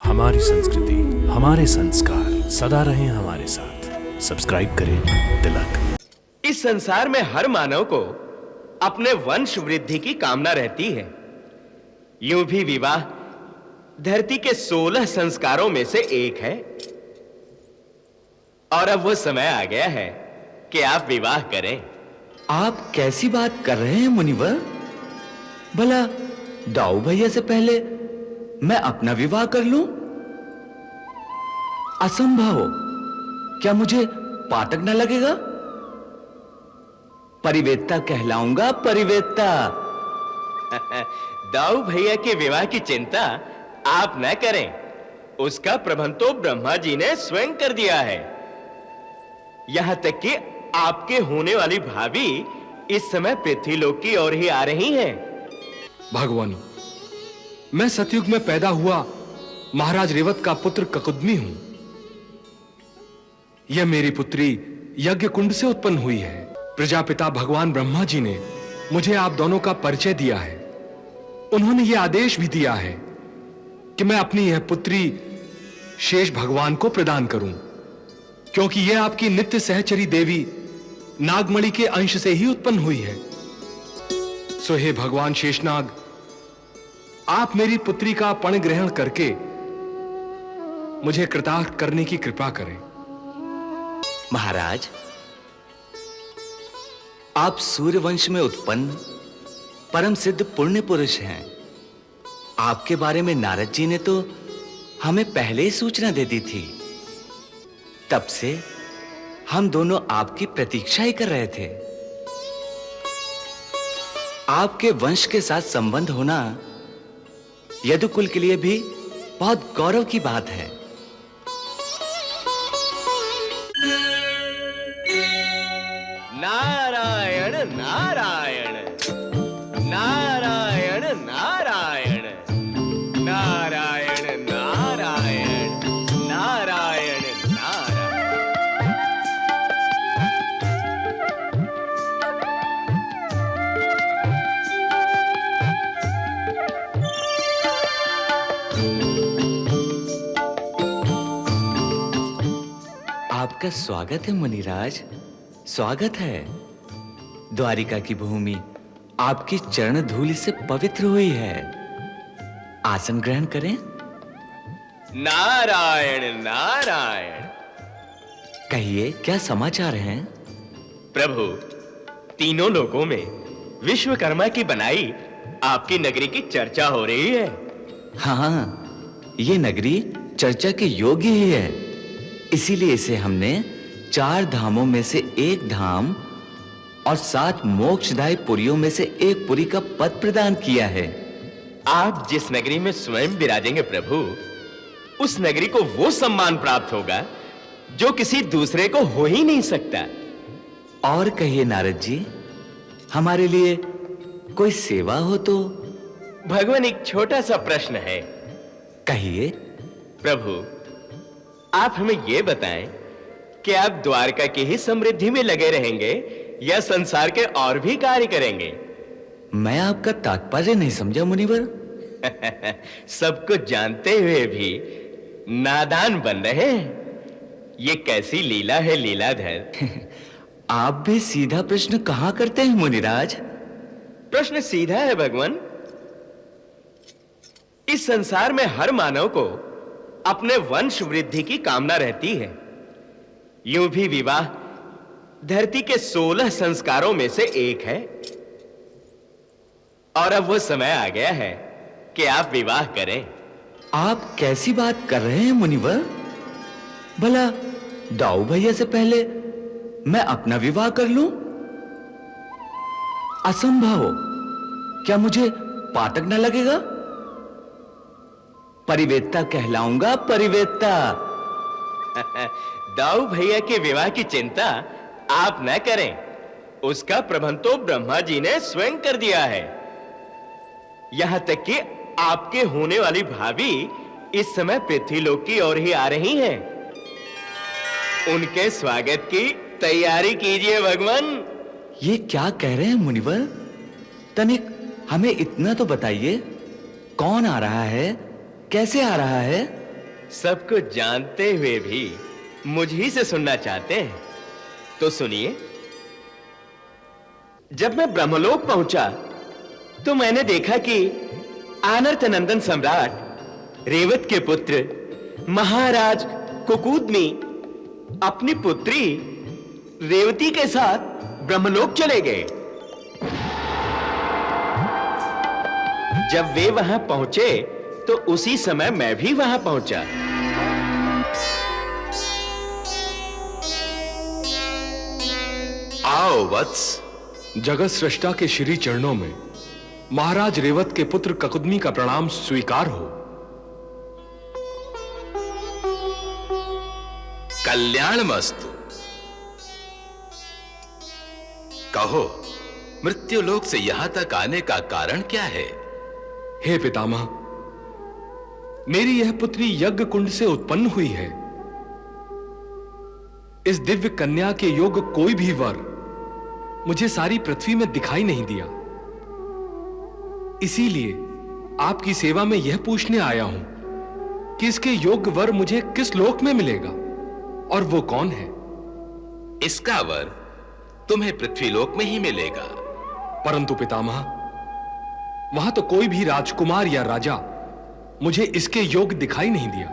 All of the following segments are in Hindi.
हमारी संस्कृति, हमारे संस्कार सदा रहें हमारे साथ। सब्सक्राइब करें तिलक। इस संसार में हर मानव को अपने वंश वृद्धि की कामना रहती है। यूं भी विवाह धरती के 16 संस्कारों में से एक है और अब वो समय आ गया है कि आप विवाह करें। आप कैसी बात कर रहे हैं मुनिवर? भला दाऊ भैया से पहले मैं अपना विवाह कर लूं? असंभव। क्या मुझे पातक न लगेगा? परिवेत्ता कहलाऊंगा, परिवेत्ता। दाऊ भैया के विवाह की चिंता आप न करें, उसका प्रबंध तो ब्रह्मा जी ने स्वयं कर दिया है। यहां तक कि आपके होने वाली भाभी इस समय पृथ्वीलोक की ओर ही आ रही हैं। भगवान, मैं सतयुग में पैदा हुआ महाराज रेवत का पुत्र ककुदमी हूं। यह मेरी पुत्री यज्ञ कुंड से उत्पन्न हुई है। प्रजापिता भगवान ब्रह्मा जी ने मुझे आप दोनों का परिचय दिया है। उन्होंने यह आदेश भी दिया है कि मैं अपनी यह पुत्री शेष भगवान को प्रदान करूं, क्योंकि यह आपकी नित्य सहचरी देवी नागमणि के अंश से ही उत्पन्न हुई है। सो हे भगवान शेषनाग, आप मेरी पुत्री का पण ग्रहण करके मुझे कृतार्थ करने की कृपा करें। महाराज, आप सूर्यवंश में उत्पन्न परम सिद्ध पुण्य पुरुष हैं। आपके बारे में नारद जी ने तो हमें पहले ही सूचना दे दी थी। तब से हम दोनों आपकी प्रतीक्षा ही कर रहे थे। आपके वंश के साथ संबंध होना यदुकुल के लिए भी बहुत गौरव की बात है। नारायण नारायण नारायण नारायण नारायण नारायण नारायण नारायण। आपका स्वागत है मुनिराज, स्वागत है। द्वारिका की भूमि आपकी चरण धूलि से पवित्र हुई है। आसन ग्रहण करें। नारायण नारायण। कहिए, क्या समाचार हैं? प्रभु, तीनों लोकों में विश्वकर्मा की बनाई आपकी नगरी की चर्चा हो रही है। हाँ, ये नगरी चर्चा के योग्य ही है। इसीलिए इसे हमने 4 धामों में से एक धाम और 7 मोक्षदायी पुरियों में से एक पुरी का पद प्रदान किया है। आप जिस नगरी में स्वयं विराजेंगे प्रभु, उस नगरी को वो सम्मान प्राप्त होगा जो किसी दूसरे को हो ही नहीं सकता। और कहिए नारद जी, हमारे लिए कोई सेवा हो तो? भगवान, एक छोटा सा प्रश्न है। कहिए। प्रभु, आप हमें यह बताएं कि आप द्वारका की ही समृद्धि में लगे रहेंगे या संसार के और भी कार्य करेंगे? मैं आपका तात्पर्य नहीं समझा मुनिवर। सब कुछ जानते हुए भी नादान बन रहे हैं। ये कैसी लीला है लीलाधर। आप भी सीधा प्रश्न कहां करते हैं मुनिराज? प्रश्न सीधा है भगवान। इस संसार में हर मानव को अपने वंश वृद्धि की कामना रहती है। यूं भी विवाह धरती के 16 संस्कारों में से एक है और अब वो समय आ गया है कि आप विवाह करें। आप कैसी बात कर रहे हैं मुनिवर? भला दाऊ भैया से पहले मैं अपना विवाह कर लूं? असंभव। क्या मुझे पातक न लगेगा? परिवेत्ता कहलाऊंगा, परिवेत्ता। दाऊ भैया के विवाह की चिंता आप न करें, उसका प्रबंध तो ब्रह्मा जी ने स्वयं कर दिया है। यहां तक कि आपके होने वाली भाभी इस समय पृथ्वीलोक की ओर ही आ रही हैं। उनके स्वागत की तैयारी कीजिए भगवान। ये क्या कह रहे हैं मुनिवर? तनिक हमें इतना तो बताइए, कौन आ रहा है, कैसे आ रहा है? सब कुछ जानते हुए भी मुझ ही से सुनना चाहते हैं तो सुनिए। जब मैं ब्रह्मलोक पहुंचा तो मैंने देखा कि आनर्त नंदन सम्राट रेवत के पुत्र महाराज कुकुदमी अपनी पुत्री रेवती के साथ ब्रह्मलोक चले गए। जब वे वहां पहुंचे तो उसी समय मैं भी वहां पहुंचा। आओ वत्स। जगत सृष्टा के श्री चरणों में महाराज रेवत के पुत्र ककुदमी का प्रणाम स्वीकार हो। कल्याणमस्तु। कहो, मृत्युलोक से यहां तक आने का कारण क्या है? हे पितामह, मेरी यह पुत्री यज्ञ कुंड से उत्पन्न हुई है। इस दिव्य कन्या के योग्य कोई भी वर मुझे सारी पृथ्वी में दिखाई नहीं दिया। इसीलिए आपकी सेवा में यह पूछने आया हूं कि इसके योग्य वर मुझे किस लोक में मिलेगा और वो कौन है? इसका वर तुम्हें पृथ्वीलोक में ही मिलेगा। परंतु पितामह, वहां तो कोई भी राजकुमार या राजा मुझे इसके योग्य दिखाई नहीं दिया।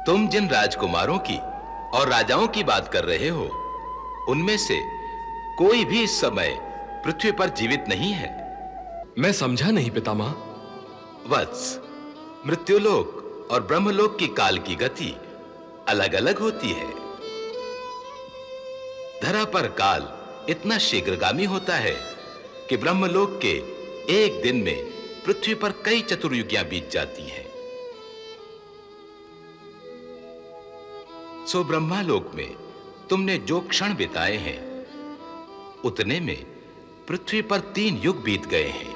तुम जिन राजकुमारों की और राजाओं की बात कर रहे हो, उनमें से कोई भी इस समय पृथ्वी पर जीवित नहीं है। मैं समझा नहीं पितामह। वत्स, मृत्युलोक और ब्रह्मलोक की काल की गति अलग अलग होती है। धरा पर काल इतना शीघ्रगामी होता है कि ब्रह्मलोक के एक दिन में पृथ्वी पर कई चतुर्युगियां बीत जाती हैं। सो ब्रह्मालोक में तुमने जो क्षण बिताए हैं, उतने में पृथ्वी पर 3 युग बीत गए हैं।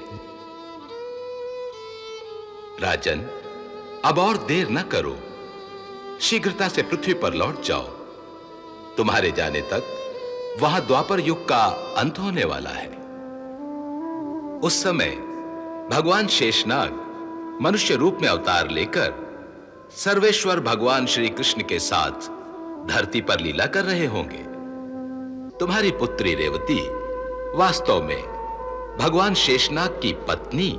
राजन, अब और देर न करो, शीघ्रता से पृथ्वी पर लौट जाओ। तुम्हारे जाने तक वहां द्वापर युग का अंत होने वाला है। उस समय भगवान शेषनाग मनुष्य रूप में अवतार लेकर सर्वेश्वर भगवान श्री कृष्ण के साथ धरती पर लीला कर रहे होंगे। तुम्हारी पुत्री रेवती वास्तव में भगवान शेषनाग की पत्नी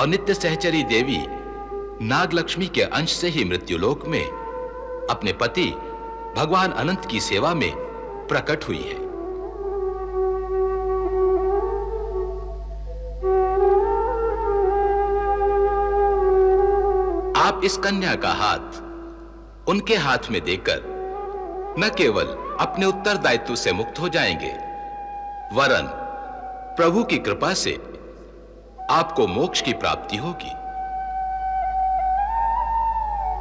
और नित्य सहचरी देवी नागलक्ष्मी के अंश से ही मृत्युलोक में अपने पति भगवान अनंत की सेवा में प्रकट हुई है। आप इस कन्या का हाथ उनके हाथ में देकर न केवल अपने उत्तरदायित्व से मुक्त हो जाएंगे, वरन प्रभु की कृपा से आपको मोक्ष की प्राप्ति होगी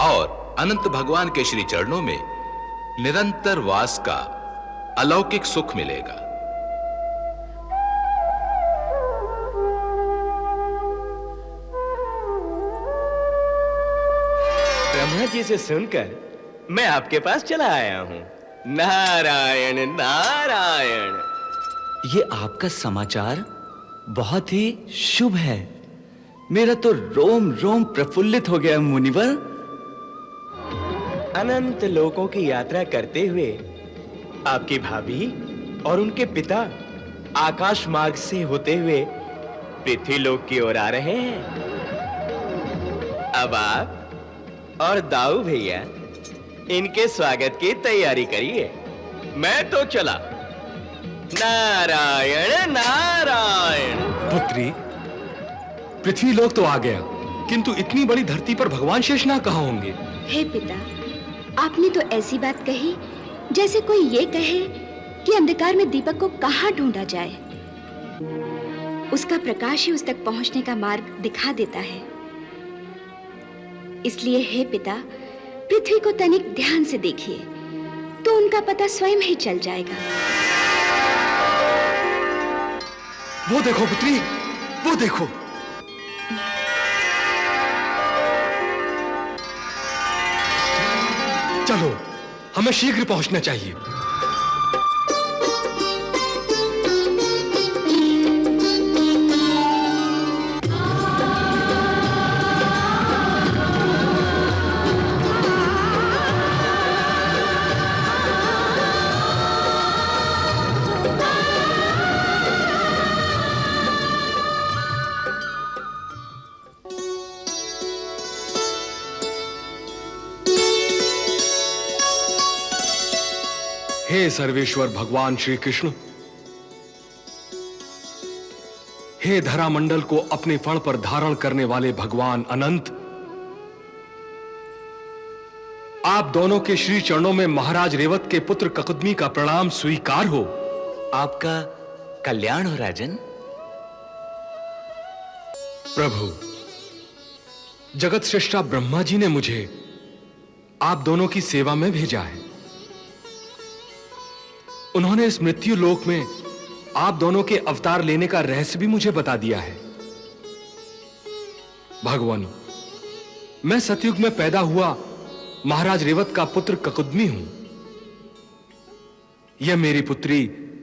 और अनंत भगवान के श्री चरणों में निरंतर वास का अलौकिक सुख मिलेगा। ब्रह्मा जी से सुनकर मैं आपके पास चला आया हूं। नारायण नारायण। ये आपका समाचार बहुत ही शुभ है। मेरा तो रोम रोम प्रफुल्लित हो गया मुनिवर। अनंत लोकों की यात्रा करते हुए आपकी भाभी और उनके पिता आकाश मार्ग से होते हुए पृथ्वी लोक की ओर आ रहे हैं। अब आप और दाऊ भैया इनके स्वागत की तैयारी करिए। मैं तो चला। नारायण नारायण। पुत्री, पृथ्वी लोक तो आ गया, किंतु इतनी बड़ी धरती पर भगवान शेषनाग कहां होंगे? हे पिता, आपने तो ऐसी बात कही जैसे कोई ये कहे कि अंधकार में दीपक को कहां ढूंढा जाए। उसका प्रकाश ही उस तक पहुंचने का मार्ग दिखा देता है। इसलिए हे पिता, पृथ्वी को तनिक ध्यान से देखिए तो उनका पता स्वयं ही चल जाएगा। वो देखो पुत्री, वो देखो। चलो, हमें शीघ्र पहुंचना चाहिए। हे सर्वेश्वर भगवान श्री कृष्ण, हे धरामंडल को अपने फण पर धारण करने वाले भगवान अनंत, आप दोनों के श्री चरणों में महाराज रेवत के पुत्र ककुदमी का प्रणाम स्वीकार हो। आपका कल्याण हो राजन। प्रभु, जगत श्रेष्ठा ब्रह्मा जी ने मुझे आप दोनों की सेवा में भेजा है। उन्होंने इस मृत्यु लोक में आप दोनों के अवतार लेने का रहस्य भी मुझे बता दिया है। भगवान, मैं सतयुग में पैदा हुआ महाराज रेवत का पुत्र ककुदमी हूं। यह मेरी पुत्री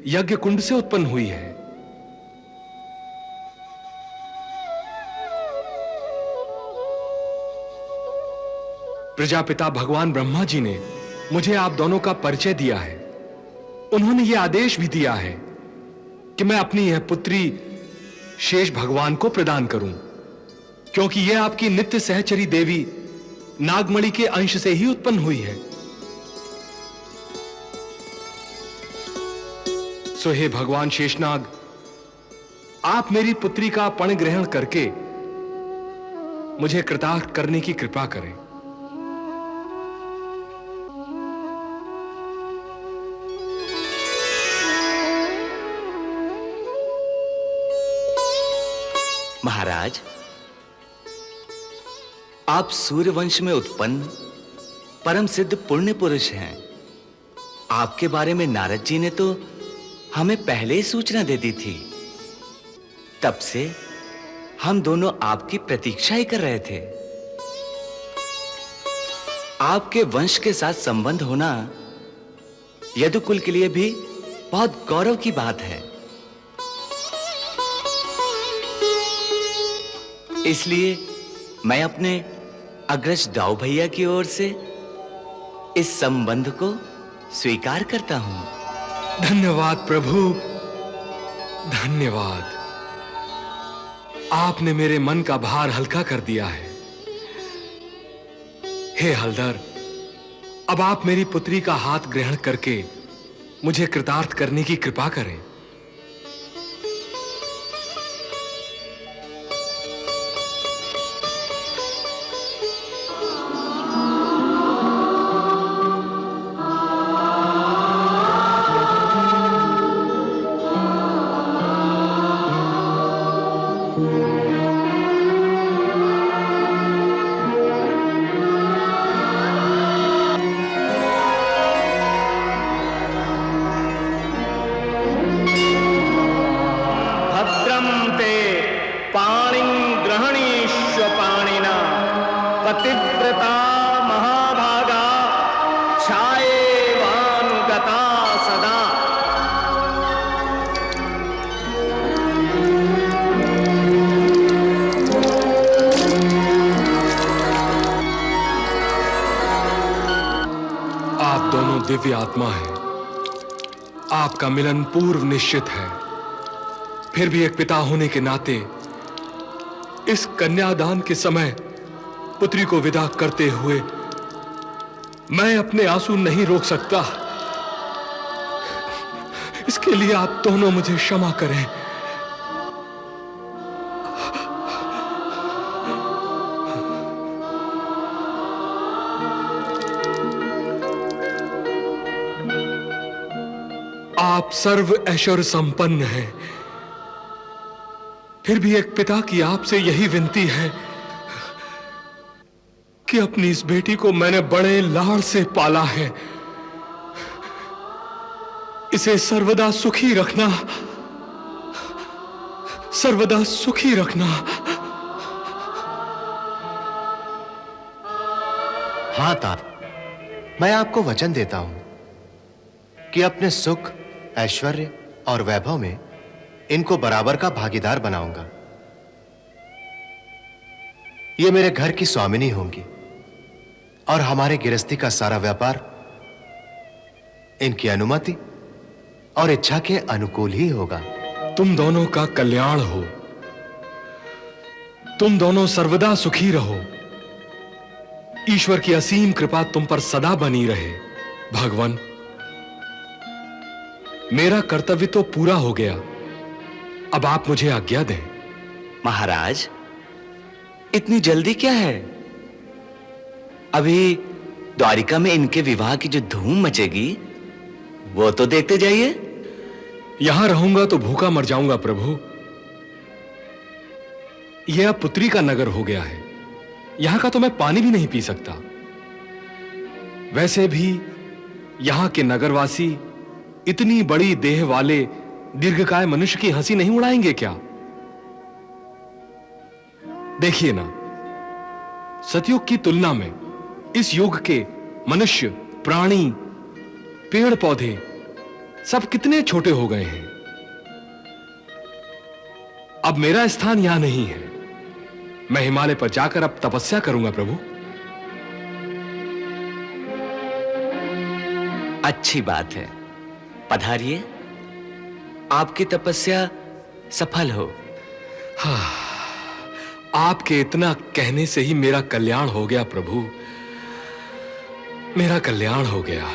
यज्ञ कुंड से उत्पन्न हुई है। प्रजापिता भगवान ब्रह्मा जी ने मुझे आप दोनों का परिचय दिया है। उन्होंने यह आदेश भी दिया है कि मैं अपनी यह पुत्री शेष भगवान को प्रदान करूं, क्योंकि यह आपकी नित्य सहचरी देवी नागमणि के अंश से ही उत्पन्न हुई है। सो हे भगवान शेषनाग, आप मेरी पुत्री का पण ग्रहण करके मुझे कृतार्थ करने की कृपा करें। महाराज, आप सूर्यवंश में उत्पन्न परम सिद्ध पुण्य पुरुष हैं। आपके बारे में नारद जी ने तो हमें पहले ही सूचना दे दी थी। तब से हम दोनों आपकी प्रतीक्षा ही कर रहे थे। आपके वंश के साथ संबंध होना यदुकुल के लिए भी बहुत गौरव की बात है। इसलिए मैं अपने अग्रज दाऊ भैया की ओर से इस संबंध को स्वीकार करता हूं। धन्यवाद प्रभु, धन्यवाद। आपने मेरे मन का भार हल्का कर दिया है। हे हलधर, अब आप मेरी पुत्री का हाथ ग्रहण करके मुझे कृतार्थ करने की कृपा करें। पतिव्रता महाभागा छायेवानुगता सदा। आप दोनों दिव्य आत्मा हैं। आपका मिलन पूर्व निश्चित है। फिर भी एक पिता होने के नाते इस कन्यादान के समय पुत्री को विदा करते हुए मैं अपने आंसू नहीं रोक सकता। इसके लिए आप दोनों मुझे क्षमा करें। आप सर्व ऐश्वर्य संपन्न हैं। फिर भी एक पिता की आपसे यही विनती है कि अपनी इस बेटी को मैंने बड़े लाड़ से पाला है, इसे सर्वदा सुखी रखना, सर्वदा सुखी रखना। हाँ तात, मैं आपको वचन देता हूं कि अपने सुख, ऐश्वर्य और वैभव में इनको बराबर का भागीदार बनाऊंगा। ये मेरे घर की स्वामिनी होंगी और हमारे गृहस्थी का सारा व्यापार इनकी अनुमति और इच्छा के अनुकूल ही होगा। तुम दोनों का कल्याण हो। तुम दोनों सर्वदा सुखी रहो। ईश्वर की असीम कृपा तुम पर सदा बनी रहे। भगवान, मेरा कर्तव्य तो पूरा हो गया, अब आप मुझे आज्ञा दें। महाराज, इतनी जल्दी क्या है? अभी द्वारिका में इनके विवाह की जो धूम मचेगी वो तो देखते जाइए। यहां रहूंगा तो भूखा मर जाऊंगा प्रभु। यह अब पुत्री का नगर हो गया है, यहां का तो मैं पानी भी नहीं पी सकता। वैसे भी यहां के नगरवासी इतनी बड़ी देह वाले दीर्घकाय मनुष्य की हंसी नहीं उड़ाएंगे क्या? देखिए ना, सतयुग की तुलना में इस युग के मनुष्य, प्राणी, पेड़ पौधे सब कितने छोटे हो गए हैं। अब मेरा स्थान यहां नहीं है, मैं हिमालय पर जाकर अब तपस्या करूंगा प्रभु। अच्छी बात है, पधारिए, आपकी तपस्या सफल हो। आपके इतना कहने से ही मेरा कल्याण हो गया प्रभु, मेरा कल्याण हो गया।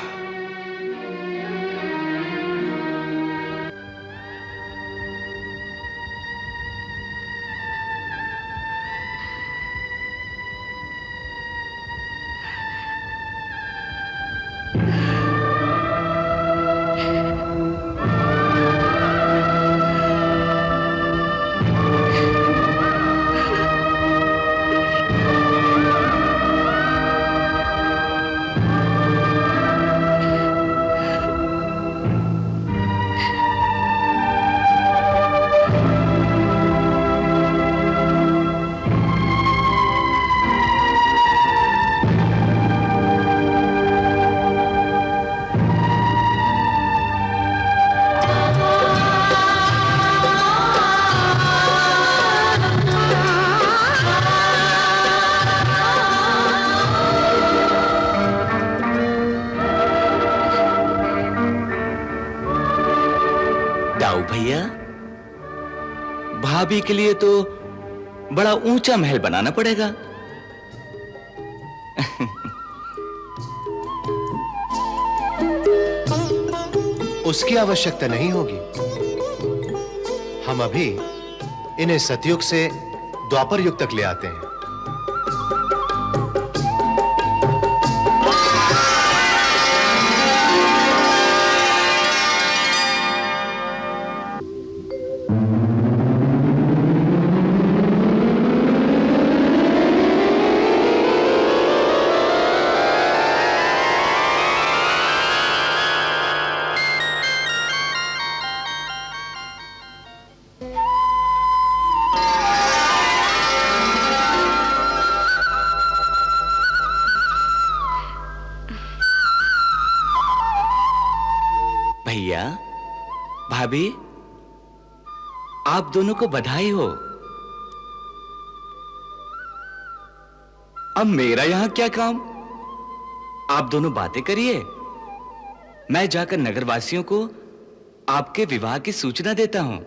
दाऊ भैया, भाभी के लिए तो बड़ा ऊंचा महल बनाना पड़ेगा। उसकी आवश्यकता नहीं होगी। हम अभी इन्हें सतयुग से द्वापर युग तक ले आते हैं। भैया, भाभी, आप दोनों को बधाई हो। अब मेरा यहां क्या काम? आप दोनों बातें करिए, मैं जाकर नगरवासियों को आपके विवाह की सूचना देता हूं।